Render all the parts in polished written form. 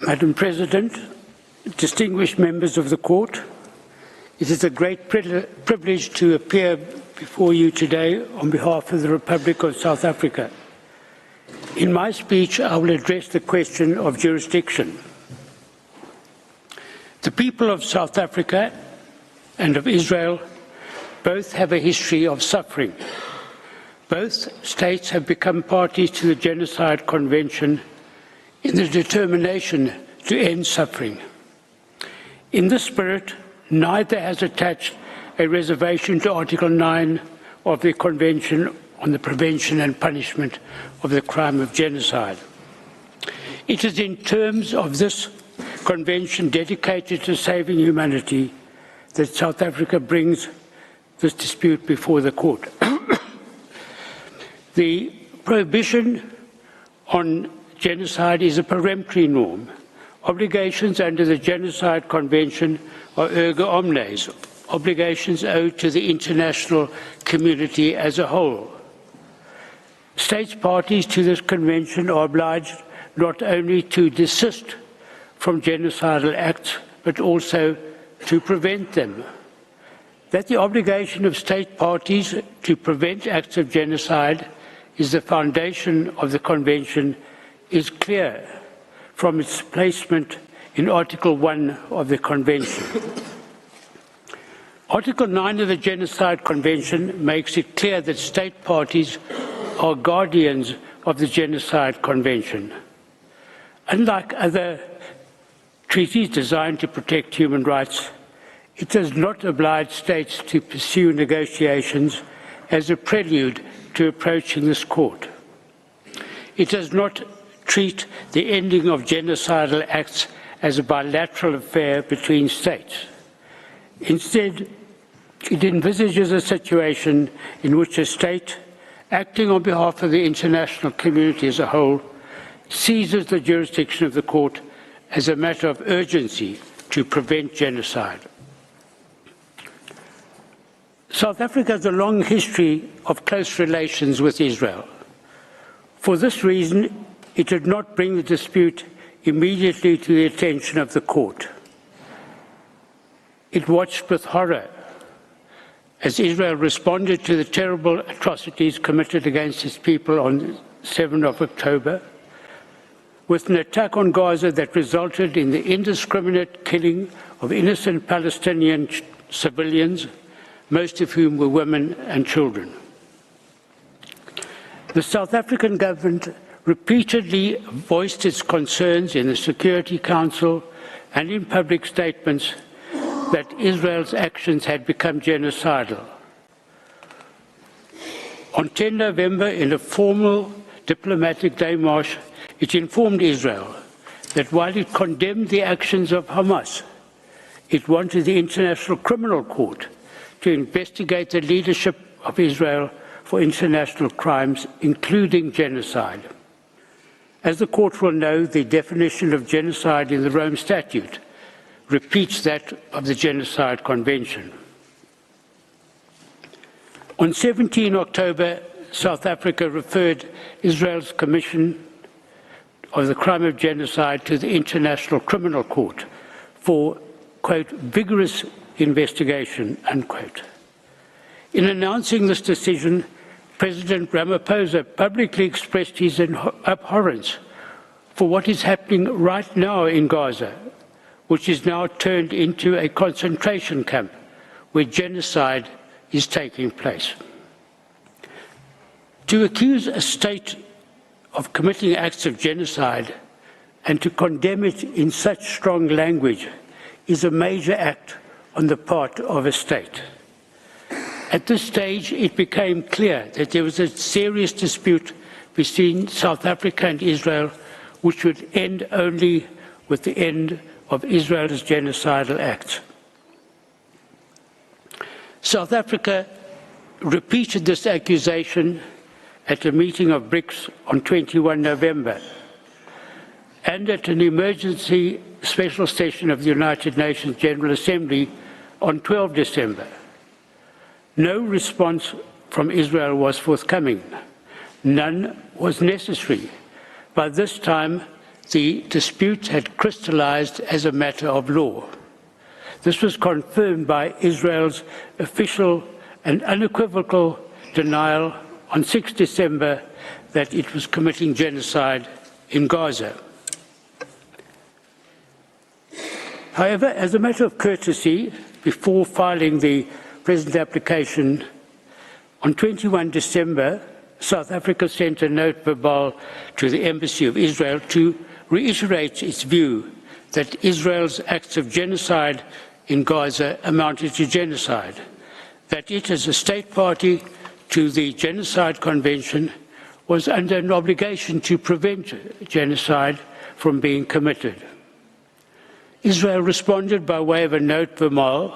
Madam President, distinguished members of the Court, it is a great privilege to appear before you today on behalf of the Republic of South Africa. In my speech, I will address the question of jurisdiction. The people of South Africa and of Israel both have a history of suffering. Both states have become parties to the Genocide Convention in the determination to end suffering. In this spirit, neither has attached a reservation to Article 9 of the Convention on the Prevention and Punishment of the Crime of Genocide. It is in terms of this convention dedicated to saving humanity that South Africa brings this dispute before the court. The prohibition on genocide is a peremptory norm. Obligations under the Genocide Convention are erga omnes, obligations owed to the international community as a whole. States parties to this convention are obliged not only to desist from genocidal acts, but also to prevent them. That the obligation of state parties to prevent acts of genocide is the foundation of the Convention is clear from its placement in Article 1 of the Convention. Article 9 of the Genocide Convention makes it clear that state parties are guardians of the Genocide Convention. Unlike other treaties designed to protect human rights, it does not oblige states to pursue negotiations as a prelude to approaching this court. It does not treat the ending of genocidal acts as a bilateral affair between states. Instead, it envisages a situation in which a state, acting on behalf of the international community as a whole, seizes the jurisdiction of the court as a matter of urgency to prevent genocide. South Africa has a long history of close relations with Israel. For this reason, it did not bring the dispute immediately to the attention of the court. It watched with horror as Israel responded to the terrible atrocities committed against its people on 7 of October, with an attack on Gaza that resulted in the indiscriminate killing of innocent Palestinian civilians, most of whom were women and children. The South African government repeatedly voiced its concerns in the Security Council and in public statements that Israel's actions had become genocidal. On 10 November, in a formal diplomatic démarche, it informed Israel that while it condemned the actions of Hamas, it wanted the International Criminal Court to investigate the leadership of Israel for international crimes, including genocide. As the court will know, the definition of genocide in the Rome Statute repeats that of the Genocide Convention. On 17 October, South Africa referred Israel's commission of the crime of genocide to the International Criminal Court for, quote, vigorous investigation, unquote. In announcing this decision, President Ramaphosa publicly expressed his abhorrence for what is happening right now in Gaza, which is now turned into a concentration camp where genocide is taking place. To accuse a state of committing acts of genocide and to condemn it in such strong language is a major act on the part of a state. At this stage, it became clear that there was a serious dispute between South Africa and Israel, which would end only with the end of Israel's genocidal acts. South Africa repeated this accusation at a meeting of BRICS on 21 November and at an emergency special session of the United Nations General Assembly on 12 December. No response from Israel was forthcoming. None was necessary. By this time, the dispute had crystallized as a matter of law. This was confirmed by Israel's official and unequivocal denial on 6 December that it was committing genocide in Gaza. However, as a matter of courtesy, before filing the present application, on 21 December, South Africa sent a note verbal to the Embassy of Israel to reiterate its view that Israel's acts of genocide in Gaza amounted to genocide, that it, as a state party to the Genocide Convention, was under an obligation to prevent genocide from being committed. Israel responded by way of a note verbal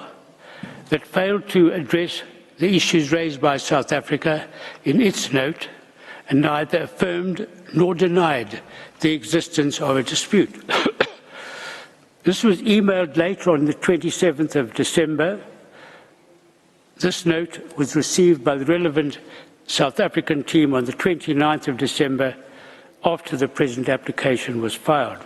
that failed to address the issues raised by South Africa in its note, and neither affirmed nor denied the existence of a dispute. This was emailed later on the 27th of December. This note was received by the relevant South African team on the 29th of December after the present application was filed.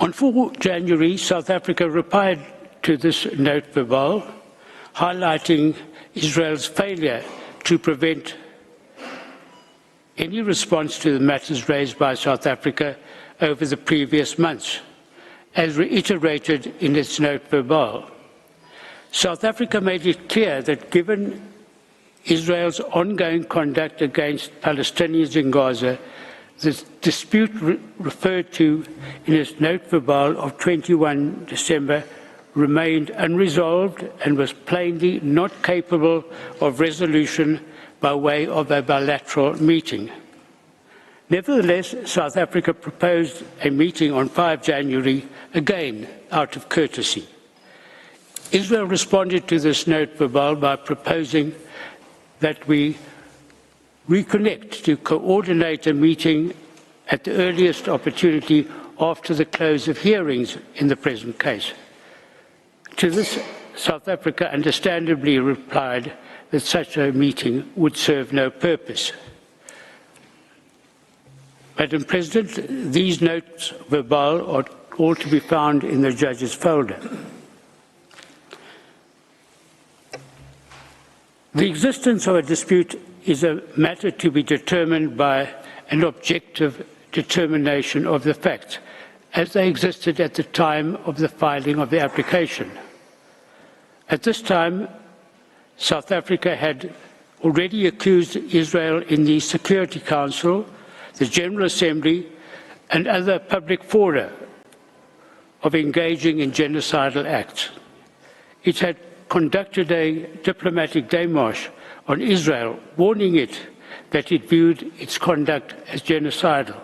On 4 January, South Africa replied to this note verbal, highlighting Israel's failure to prevent any response to the matters raised by South Africa over the previous months, as reiterated in its note verbal. South Africa made it clear that given Israel's ongoing conduct against Palestinians in Gaza, the dispute referred to in its note verbal of 21 December remained unresolved and was plainly not capable of resolution by way of a bilateral meeting. Nevertheless, South Africa proposed a meeting on 5 January, again out of courtesy. Israel responded to this note verbal by proposing that we reconnect to coordinate a meeting at the earliest opportunity after the close of hearings in the present case. To this, South Africa understandably replied that such a meeting would serve no purpose. Madam President, these notes verbal are all to be found in the judge's folder. The existence of a dispute is a matter to be determined by an objective determination of the facts, as they existed at the time of the filing of the application. At this time, South Africa had already accused Israel in the Security Council, the General Assembly, and other public fora of engaging in genocidal acts. It had conducted a diplomatic démarche on Israel, warning it that it viewed its conduct as genocidal.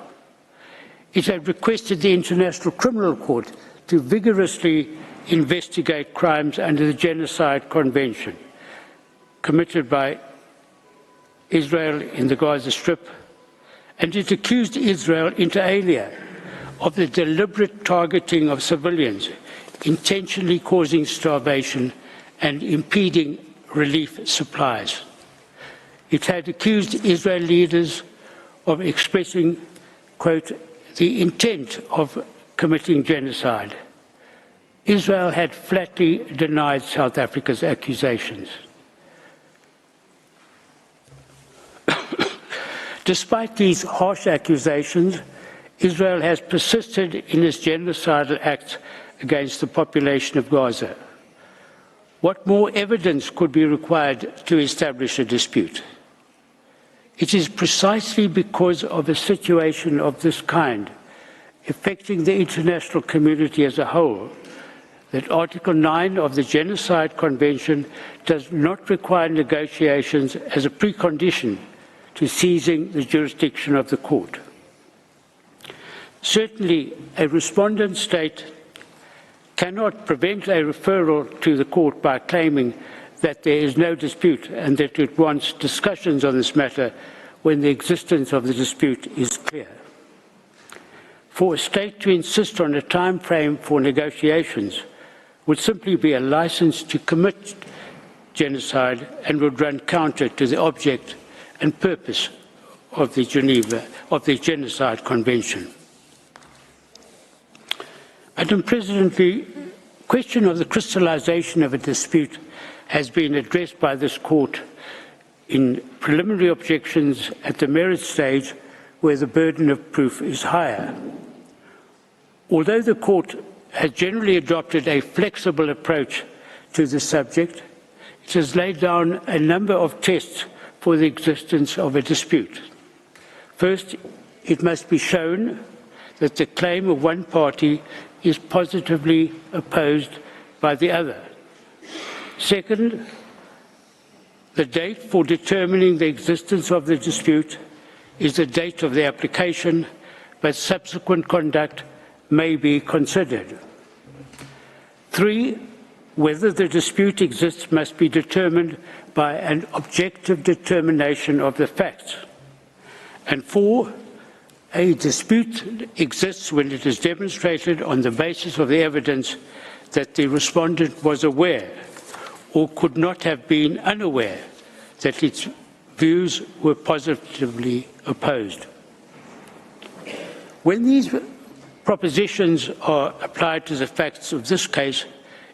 It had requested the International Criminal Court to vigorously investigate crimes under the Genocide Convention committed by Israel in the Gaza Strip, and it accused Israel inter alia of the deliberate targeting of civilians, intentionally causing starvation and impeding relief supplies. It had accused Israeli leaders of expressing, quote, the intent of committing genocide. Israel had flatly denied South Africa's accusations. Despite these harsh accusations, Israel has persisted in its genocidal acts against the population of Gaza. What more evidence could be required to establish a dispute? It is precisely because of a situation of this kind, affecting the international community as a whole, that Article 9 of the Genocide Convention does not require negotiations as a precondition to seizing the jurisdiction of the court. Certainly, a respondent state cannot prevent a referral to the court by claiming that there is no dispute and that it wants discussions on this matter when the existence of the dispute is clear. For a state to insist on a time frame for negotiations would simply be a license to commit genocide and would run counter to the object and purpose of the Genocide Convention. Madam President, the question of the crystallization of a dispute has been addressed by this court in preliminary objections at the merit stage where the burden of proof is higher. Although the court has generally adopted a flexible approach to the subject, it has laid down a number of tests for the existence of a dispute. First, it must be shown that the claim of one party is positively opposed by the other. Second, the date for determining the existence of the dispute is the date of the application, but subsequent conduct may be considered. 3, whether the dispute exists must be determined by an objective determination of the facts. And 4, a dispute exists when it is demonstrated on the basis of the evidence that the respondent was aware or could not have been unaware that its views were positively opposed. When these propositions are applied to the facts of this case,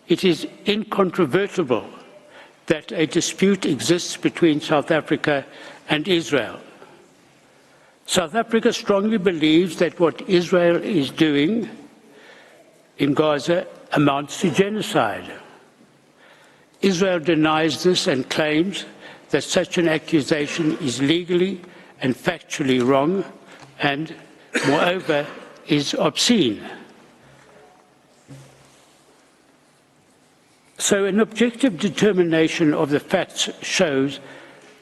it is incontrovertible that a dispute exists between South Africa and Israel. South Africa strongly believes that what Israel is doing in Gaza amounts to genocide. Israel denies this and claims that such an accusation is legally and factually wrong and, moreover, is obscene. So an objective determination of the facts shows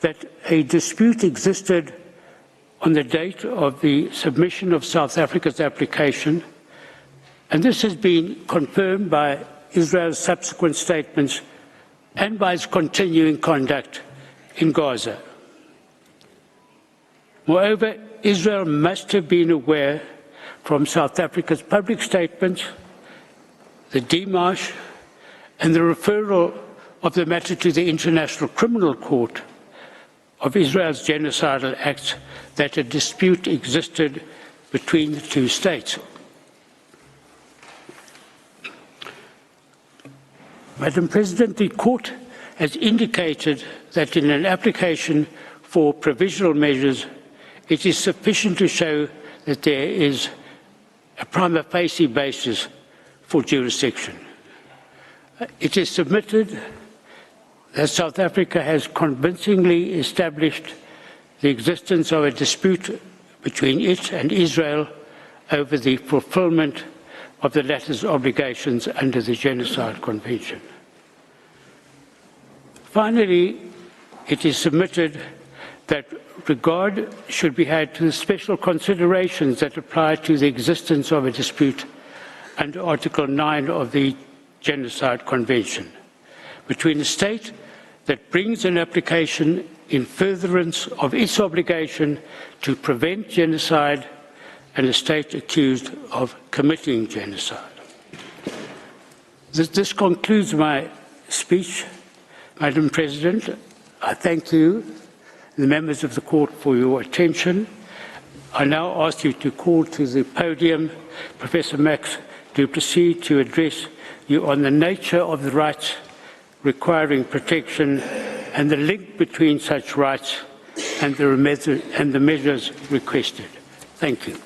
that a dispute existed on the date of the submission of South Africa's application, and this has been confirmed by Israel's subsequent statements and by its continuing conduct in Gaza. Moreover, Israel must have been aware from South Africa's public statements, the démarche, and the referral of the matter to the International Criminal Court of Israel's genocidal acts that a dispute existed between the two states. Madam President, the Court has indicated that in an application for provisional measures, it is sufficient to show that there is a prima facie basis for jurisdiction. It is submitted that South Africa has convincingly established the existence of a dispute between it and Israel over the fulfillment of the latter's obligations under the Genocide Convention. Finally, it is submitted that regard should be had to the special considerations that apply to the existence of a dispute under Article 9 of the Genocide Convention between a state that brings an application in furtherance of its obligation to prevent genocide and a state accused of committing genocide. This concludes my speech, Madam President. I thank you, the members of the Court, for your attention. I now ask you to call to the podium Professor Max du Plessis to address you on the nature of the rights requiring protection and the link between such rights and the measures requested. Thank you.